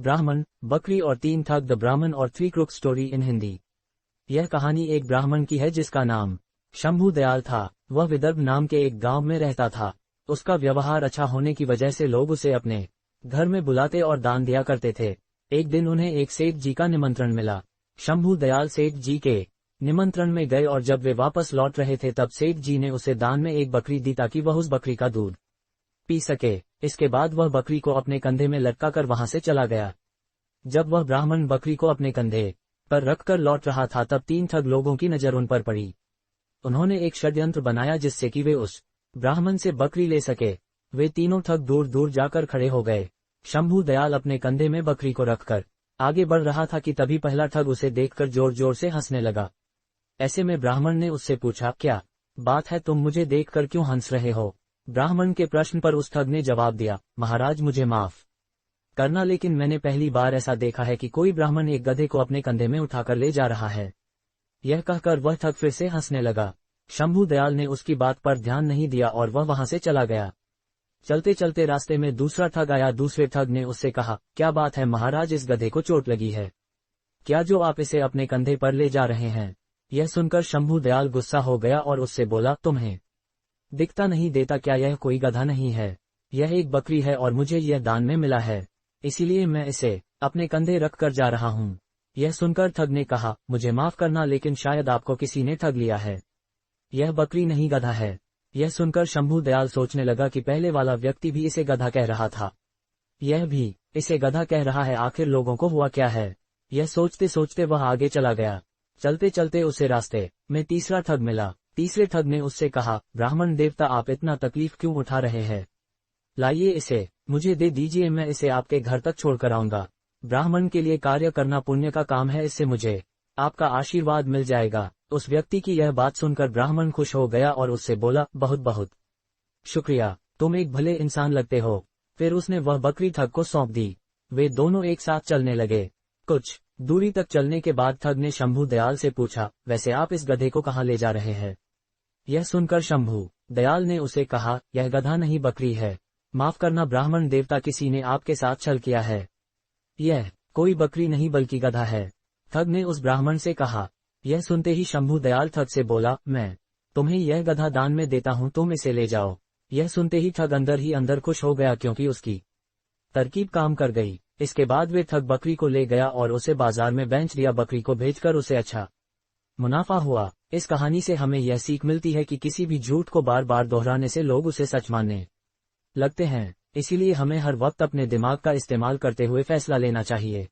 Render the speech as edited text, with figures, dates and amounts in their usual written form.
ब्राह्मण, बकरी और 3 ठग, द ब्राह्मण और 3 क्रुक स्टोरी इन हिंदी। यह कहानी एक ब्राह्मण की है जिसका नाम शंभू दयाल था। वह विदर्भ नाम के एक गांव में रहता था। उसका व्यवहार अच्छा होने की वजह से लोग उसे अपने घर में बुलाते और दान दिया करते थे। एक दिन उन्हें एक सेठ जी का निमंत्रण मिला। शंभू दयाल सेठ जी के निमंत्रण में गए और जब वे वापस लौट रहे थे तब सेठ जी ने उसे दान में एक बकरी दी ताकि वह उस बकरी का दूध पी सके। इसके बाद वह बकरी को अपने कंधे में लटकाकर वहां से चला गया। जब वह ब्राह्मण बकरी को अपने कंधे पर रखकर लौट रहा था तब 3 ठग लोगों की नजर उन पर पड़ी। उन्होंने एक षड्यंत्र बनाया जिससे कि वे उस ब्राह्मण से बकरी ले सके। वे तीनों ठग दूर दूर जाकर खड़े हो गए। शंभू दयाल अपने कंधे में बकरी को रखकर आगे बढ़ रहा था कि तभी पहला ठग उसे देखकर जोर जोर से हंसने लगा। ऐसे में ब्राह्मण ने उससे पूछा, क्या बात है, तुम मुझे देखकर क्यों हंस रहे हो? ब्राह्मण के प्रश्न पर उस ठग ने जवाब दिया, महाराज मुझे माफ करना, लेकिन मैंने पहली बार ऐसा देखा है कि कोई ब्राह्मण एक गधे को अपने कंधे में उठाकर ले जा रहा है। यह कहकर वह ठग फिर से हंसने लगा। शंभू दयाल ने उसकी बात पर ध्यान नहीं दिया और वह वहां से चला गया। चलते चलते रास्ते में दूसरा ठग आया। दूसरे ठग ने उससे कहा, क्या बात है महाराज, इस गधे को चोट लगी है क्या जो आप इसे अपने कंधे पर ले जा रहे हैं? यह सुनकर शंभू दयाल गुस्सा हो गया और उससे बोला, तुम्हें दिखता नहीं देता क्या यह कोई गधा नहीं है? यह एक बकरी है और मुझे यह दान में मिला है, इसीलिए मैं इसे अपने कंधे रख कर जा रहा हूँ। यह सुनकर ठग ने कहा, मुझे माफ करना, लेकिन शायद आपको किसी ने ठग लिया है। यह बकरी नहीं गधा है। यह सुनकर शंभू दयाल सोचने लगा कि पहले वाला व्यक्ति भी इसे गधा कह रहा था, यह भी इसे गधा कह रहा है, आखिर लोगों को हुआ क्या है? यह सोचते सोचते वह आगे चला गया। चलते चलते उसे रास्ते में तीसरा ठग मिला। तीसरे ठग ने उससे कहा, ब्राह्मण देवता, आप इतना तकलीफ क्यों उठा रहे हैं? लाइए इसे मुझे दे दीजिए, मैं इसे आपके घर तक छोड़कर आऊंगा। ब्राह्मण के लिए कार्य करना पुण्य का काम है, इससे मुझे आपका आशीर्वाद मिल जाएगा। उस व्यक्ति की यह बात सुनकर ब्राह्मण खुश हो गया और उससे बोला, बहुत बहुत शुक्रिया, तुम एक भले इंसान लगते हो। फिर उसने वह बकरी ठग को सौंप दी। वे दोनों एक साथ चलने लगे। कुछ दूरी तक चलने के बाद ठग ने शंभू दयाल से पूछा, वैसे आप इस गधे को कहाँ ले जा रहे हैं? यह सुनकर शंभू दयाल ने उसे कहा, यह गधा नहीं बकरी है। माफ करना ब्राह्मण देवता, किसी ने आपके साथ छल किया है। यह कोई बकरी नहीं बल्कि गधा है। ठग ने उस ब्राह्मण से कहा। यह सुनते ही शंभू दयाल ठग से बोला, मैं तुम्हें यह गधा दान में देता हूँ, तुम इसे ले जाओ। यह सुनते ही ठग अंदर ही अंदर खुश हो गया क्योंकि उसकी तरकीब काम कर गई। इसके बाद वे ठग बकरी को ले गया और उसे बाजार में बेच दिया। बकरी को बेचकर उसे अच्छा मुनाफा हुआ। इस कहानी से हमें यह सीख मिलती है कि किसी भी झूठ को बार बार दोहराने से लोग उसे सच मानने लगते हैं। इसीलिए हमें हर वक्त अपने दिमाग का इस्तेमाल करते हुए फैसला लेना चाहिए।